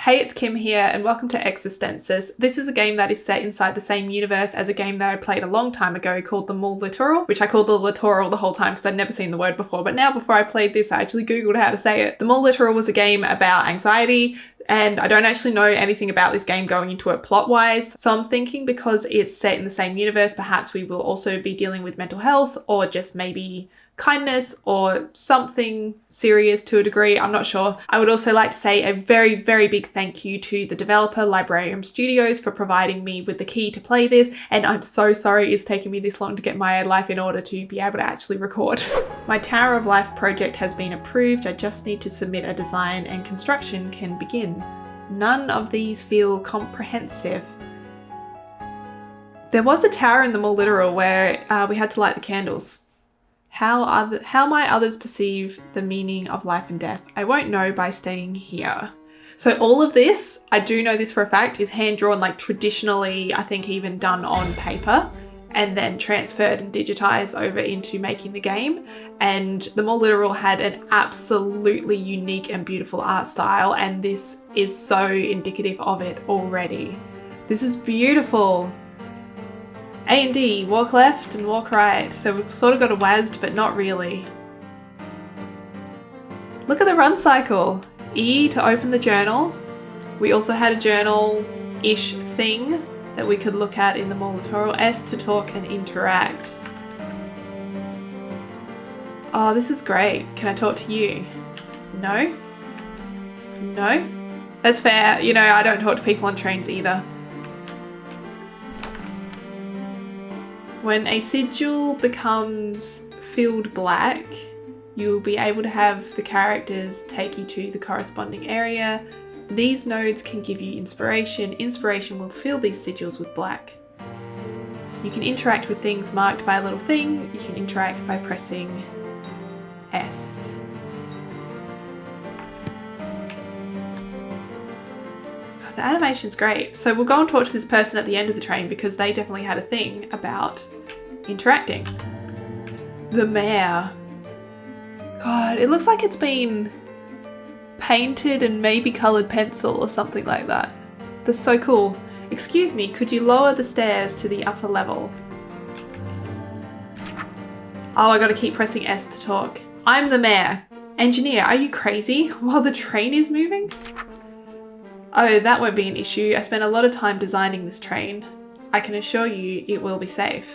Hey, it's Kim here and welcome to Existensis. This is a game that is set inside the same universe as a game that I played a long time ago called the Müll Littoral, which I called the Littoral the whole time because I'd never seen the word before, but now before I played this I actually googled how to say it. The Müll Littoral was a game about anxiety, and I don't actually know anything about this game going into it plot-wise, so I'm thinking because it's set in the same universe, perhaps we will also be dealing with mental health or just maybe kindness or something serious to a degree, I'm not sure. I would also like to say a very, very big thank you to the developer Librarium Studios for providing me with the key to play this, and I'm so sorry it's taken me this long to get my life in order to be able to actually record. My Tower of Life project has been approved, I just need to submit a design and construction can begin. None of these feel comprehensive. There was a tower in the Müll Littoral where we had to light the candles. How might others perceive the meaning of life and death? I won't know by staying here. So all of this, I do know this for a fact, is hand-drawn, like traditionally, I think even done on paper and then transferred and digitized over into making the game. And the Müll Littoral had an absolutely unique and beautiful art style, and this is so indicative of it already. This is beautiful. A and D, walk left and walk right. So we've sort of got a WASD, but not really. Look at the run cycle. E to open the journal. We also had a journal-ish thing that we could look at in the Müll Littoral. S to talk and interact. Oh, this is great. Can I talk to you? No? No? That's fair. You know, I don't talk to people on trains either. When a sigil becomes filled black, you'll be able to have the characters take you to the corresponding area. These nodes can give you inspiration. Inspiration will fill these sigils with black. You can interact with things marked by a little thing. You can interact by pressing S. The animation's great. So we'll go and talk to this person at the end of the train because they definitely had a thing about interacting. The mayor. God, it looks like it's been painted and maybe coloured pencil or something like that. That's so cool. Excuse me, could you lower the stairs to the upper level? Oh, I gotta keep pressing S to talk. I'm the mayor. Engineer, are you crazy? While the train is moving? Oh, that won't be an issue. I spent a lot of time designing this train. I can assure you it will be safe.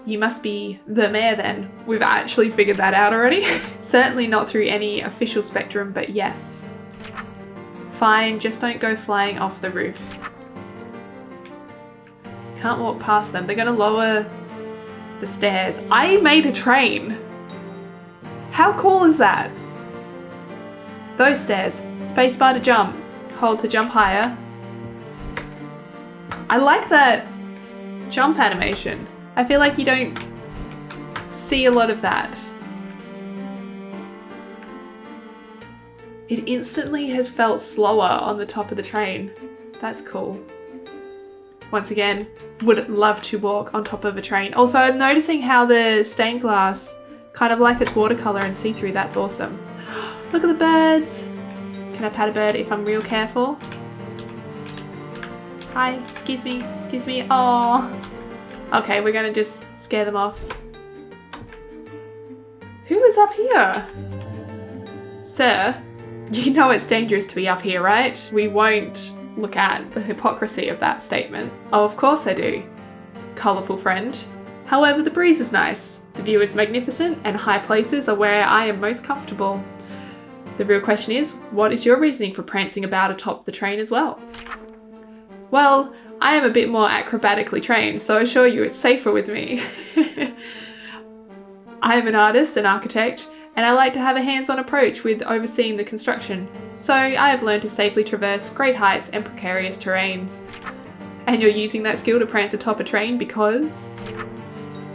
You must be the mayor then. We've actually figured that out already. Certainly not through any official spectrum, but yes. Fine, just don't go flying off the roof. Can't walk past them. They're gonna lower the stairs. I made a train. How cool is that? Those stairs. Spacebar to jump. Hold to jump higher. I like that jump animation. I feel like you don't see a lot of that. It instantly has felt slower on the top of the train. That's cool. Once again, would love to walk on top of a train. Also, I'm noticing how the stained glass, kind of like it's watercolor and see-through. That's awesome. Look at the birds. Can I pat a bird if I'm real careful? Hi, excuse me, excuse me. Oh. Okay, we're gonna just scare them off. Who is up here? Sir, you know it's dangerous to be up here, right? We won't look at the hypocrisy of that statement. Oh, of course I do. Colourful friend. However, the breeze is nice. The view is magnificent and high places are where I am most comfortable. The real question is, what is your reasoning for prancing about atop the train as well? Well, I am a bit more acrobatically trained, so I assure you it's safer with me. I am an artist, an architect, and I like to have a hands-on approach with overseeing the construction, so I have learned to safely traverse great heights and precarious terrains. And you're using that skill to prance atop a train because?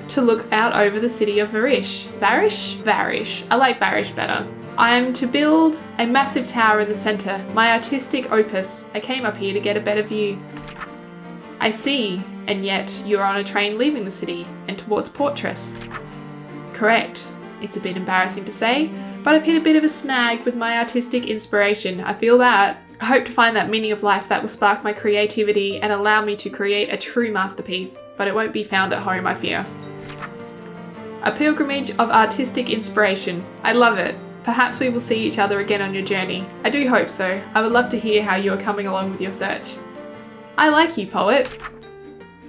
To look out over the city of Varish. Varish? Varish. I like Varish better. I am to build a massive tower in the centre, my artistic opus. I came up here to get a better view. I see, and yet you're on a train leaving the city and towards Portress. Correct. It's a bit embarrassing to say, but I've hit a bit of a snag with my artistic inspiration. I feel that. I hope to find that meaning of life that will spark my creativity and allow me to create a true masterpiece, but it won't be found at home, I fear. A pilgrimage of artistic inspiration. I love it. Perhaps we will see each other again on your journey. I do hope so. I would love to hear how you are coming along with your search. I like you, poet.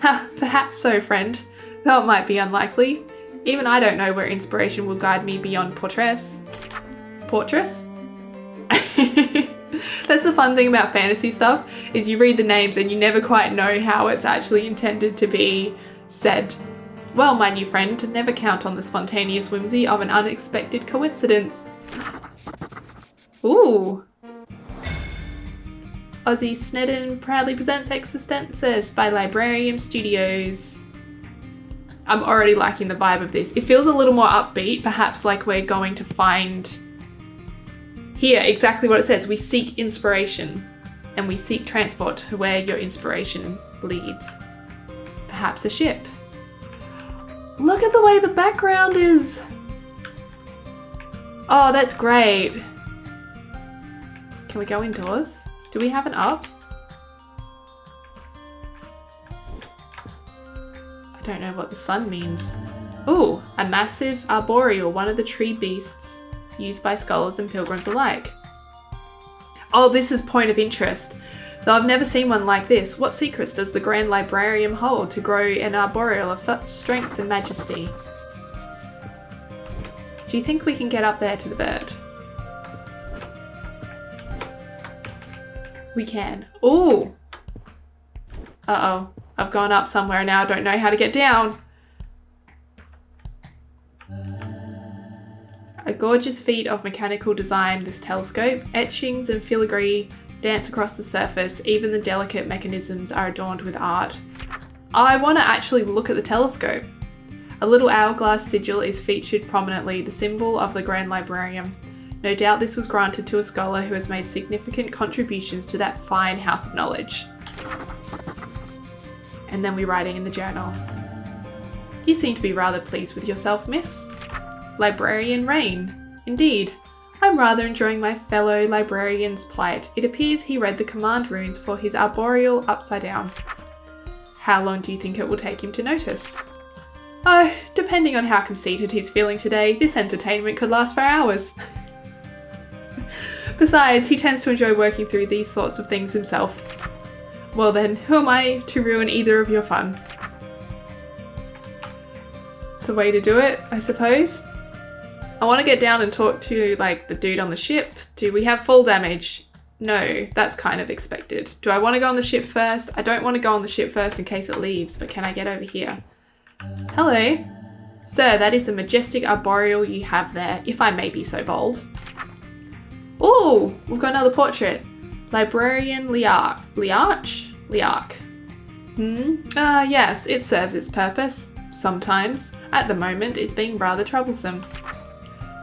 Ha, perhaps so, friend. Though it might be unlikely. Even I don't know where inspiration will guide me beyond portraits. Portraits? That's the fun thing about fantasy stuff, is you read the names and you never quite know how it's actually intended to be said. Well, my new friend, never count on the spontaneous whimsy of an unexpected coincidence. Ooh. Ozzy Snedden proudly presents Existensis by Librarium Studios. I'm already liking the vibe of this. It feels a little more upbeat, perhaps like we're going to find here exactly what it says. We seek inspiration and we seek transport to where your inspiration leads. Perhaps a ship. Look at the way the background is. Oh, that's great. Can we go indoors? Do we have an up? I don't know what the sun means. Ooh, a massive arboreal, one of the tree beasts used by scholars and pilgrims alike. Oh, this is point of interest. Though I've never seen one like this, what secrets does the Grand Librarium hold to grow an arboreal of such strength and majesty? Do you think we can get up there to the bird? We can. Ooh! Uh-oh. I've gone up somewhere now. I don't know how to get down. A gorgeous feat of mechanical design, this telescope. Etchings and filigree dance across the surface. Even the delicate mechanisms are adorned with art. I want to actually look at the telescope. A little hourglass sigil is featured prominently, the symbol of the Grand Librarium. No doubt this was granted to a scholar who has made significant contributions to that fine house of knowledge. And then we write it in the journal. You seem to be rather pleased with yourself, miss. Librarian Rain. Indeed. I'm rather enjoying my fellow librarian's plight. It appears he read the command runes for his arboreal upside down. How long do you think it will take him to notice? Oh, depending on how conceited he's feeling today, this entertainment could last for hours. Besides, he tends to enjoy working through these sorts of things himself. Well then, who am I to ruin either of your fun? It's a way to do it, I suppose. I want to get down and talk to, like, the dude on the ship. Do we have full damage? No, that's kind of expected. Do I want to go on the ship first? I don't want to go on the ship first in case it leaves, but can I get over here? Hello. Sir, that is a majestic arboreal you have there, if I may be so bold. Oh, we've got another portrait. Librarian Liarch. Liarch. Yes, it serves its purpose. Sometimes. At the moment, it's being rather troublesome.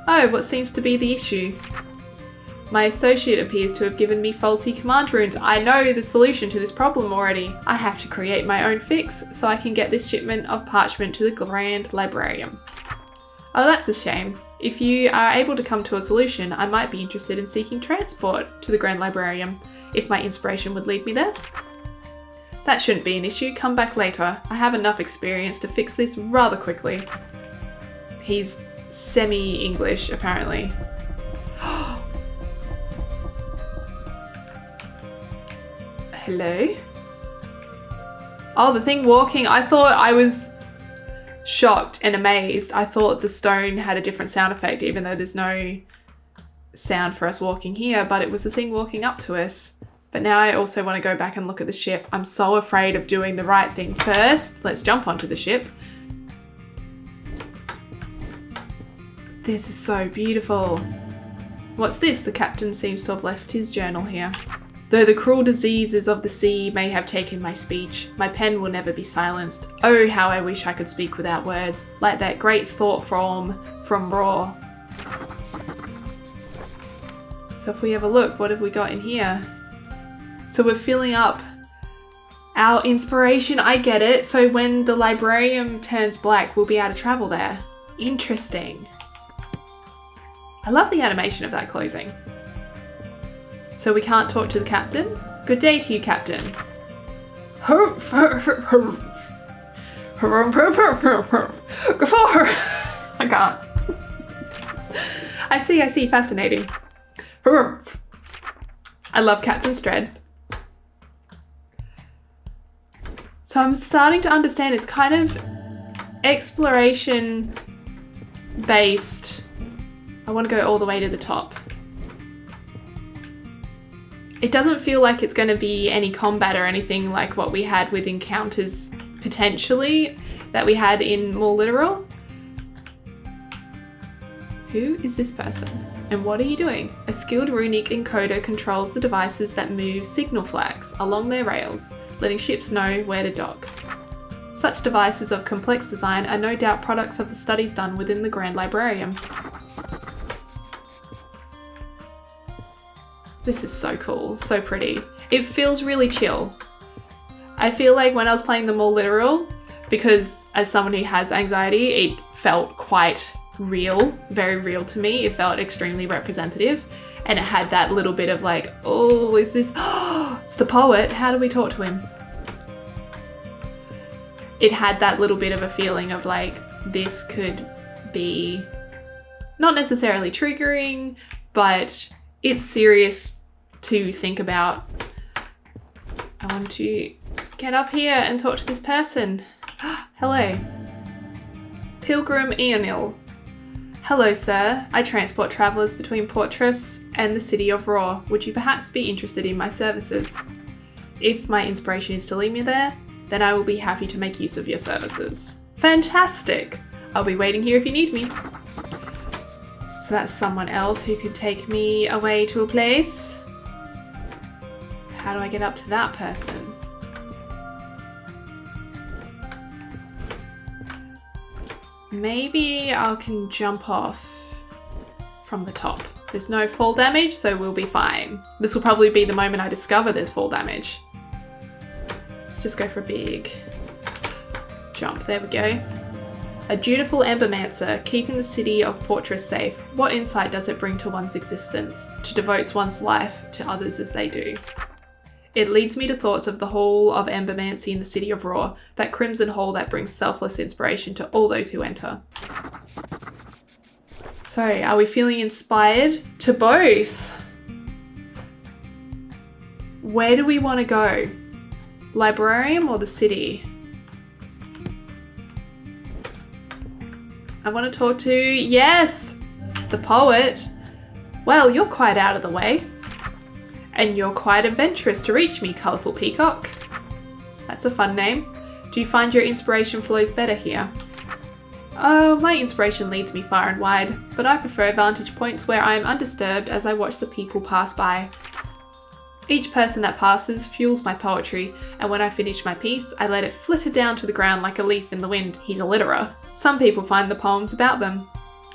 Oh, what seems to be the issue? My associate appears to have given me faulty command runes. I know the solution to this problem already. I have to create my own fix so I can get this shipment of parchment to the Grand Librarium. Oh, that's a shame. If you are able to come to a solution, I might be interested in seeking transport to the Grand Librarium, if my inspiration would lead me there. That shouldn't be an issue. Come back later. I have enough experience to fix this rather quickly. He's semi-English, apparently. Hello? Oh, the thing walking. I thought I was shocked and amazed. I thought the stone had a different sound effect, even though there's no sound for us walking here, but it was the thing walking up to us. But now I also want to go back and look at the ship. I'm so afraid of doing the right thing first. Let's jump onto the ship. This is so beautiful. What's this? The captain seems to have left his journal here. Though the cruel diseases of the sea may have taken my speech, my pen will never be silenced. Oh, how I wish I could speak without words, like that great thought form from Raw. So if we have a look, what have we got in here? So we're filling up our inspiration. I get it. So when the librarium turns black, we'll be able to travel there. Interesting. I love the animation of that closing. So we can't talk to the captain? Good day to you, captain. I can't. I see, fascinating. I love Captain Stredd. So I'm starting to understand it's kind of exploration based. I want to go all the way to the top. It doesn't feel like it's going to be any combat or anything like what we had with encounters potentially that we had in Müll Littoral. Who is this person? And what are you doing? A skilled runic encoder controls the devices that move signal flags along their rails, letting ships know where to dock. Such devices of complex design are no doubt products of the studies done within the Grand Librarium. This is so cool, so pretty. It feels really chill. I feel like when I was playing the Müll Littoral, because as someone who has anxiety, it felt quite real, very real to me. It felt extremely representative, and it had that little bit of like, oh, is this, it's the poet, how do we talk to him? It had that little bit of a feeling of like, this could be not necessarily triggering, but it's serious to think about. I want to get up here and talk to this person. Hello. Pilgrim Eonil. Hello, sir. I transport travellers between Portress and the city of Raw. Would you perhaps be interested in my services? If my inspiration is to lead me there, then I will be happy to make use of your services. Fantastic! I'll be waiting here if you need me. So that's someone else who could take me away to a place. How do I get up to that person? Maybe I can jump off from the top. There's no fall damage, so we'll be fine. This will probably be the moment I discover there's fall damage. Let's just go for a big jump. There we go. A dutiful Embermancer, keeping the city of Portress safe. What insight does it bring to one's existence, to devote one's life to others as they do? It leads me to thoughts of the hall of Embermancy in the city of Raw, that crimson hall that brings selfless inspiration to all those who enter. So, are we feeling inspired? To both. Where do we want to go? Librarium or the city? I want to talk to, yes, the poet. Well, you're quite out of the way. And you're quite adventurous to reach me, Colourful Peacock. That's a fun name. Do you find your inspiration flows better here? Oh, my inspiration leads me far and wide, but I prefer vantage points where I am undisturbed as I watch the people pass by. Each person that passes fuels my poetry, and when I finish my piece, I let it flitter down to the ground like a leaf in the wind. He's a litterer. Some people find the poems about them.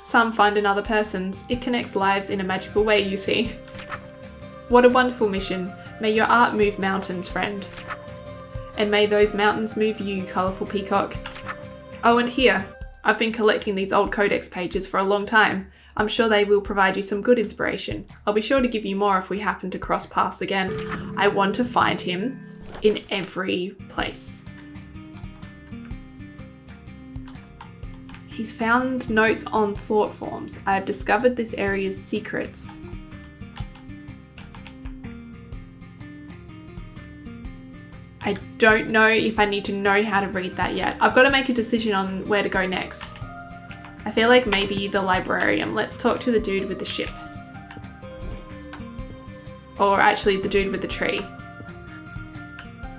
Some find another person's. It connects lives in a magical way, you see. What a wonderful mission. May your art move mountains, friend. And may those mountains move you, Colourful Peacock. Oh, and here. I've been collecting these old codex pages for a long time. I'm sure they will provide you some good inspiration. I'll be sure to give you more if we happen to cross paths again. I want to find him in every place. He's found notes on thought forms. I have discovered this area's secrets. I don't know if I need to know how to read that yet. I've got to make a decision on where to go next. I feel like maybe the librarium. Let's talk to the dude with the ship. Or actually the dude with the tree.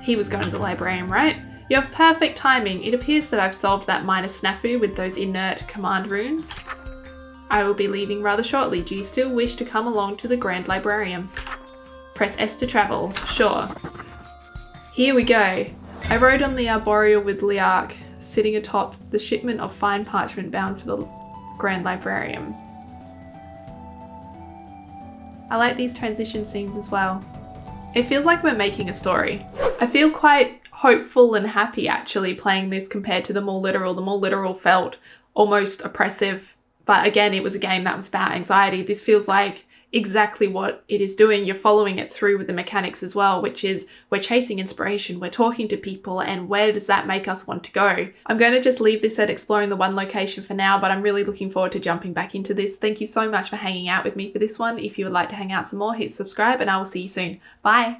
He was going to the librarium, right? You have perfect timing. It appears that I've solved that minor snafu with those inert command runes. I will be leaving rather shortly. Do you still wish to come along to the Grand Librarium? Press S to travel. Sure. Here we go. I rode on the arboreal with Liark, sitting atop the shipment of fine parchment bound for the Grand Librarium. I like these transition scenes as well. It feels like we're making a story. I feel quite hopeful and happy actually playing this compared to the Müll Littoral. The Müll Littoral felt almost oppressive, but again, it was a game that was about anxiety. This feels like exactly what it is doing. You're following it through with the mechanics as well, which is we're chasing inspiration, we're talking to people, and where does that make us want to go? I'm going to just leave this at exploring the one location for now, but I'm really looking forward to jumping back into this. Thank you so much for hanging out with me for this one. If you would like to hang out some more, hit subscribe and I will see you soon. Bye!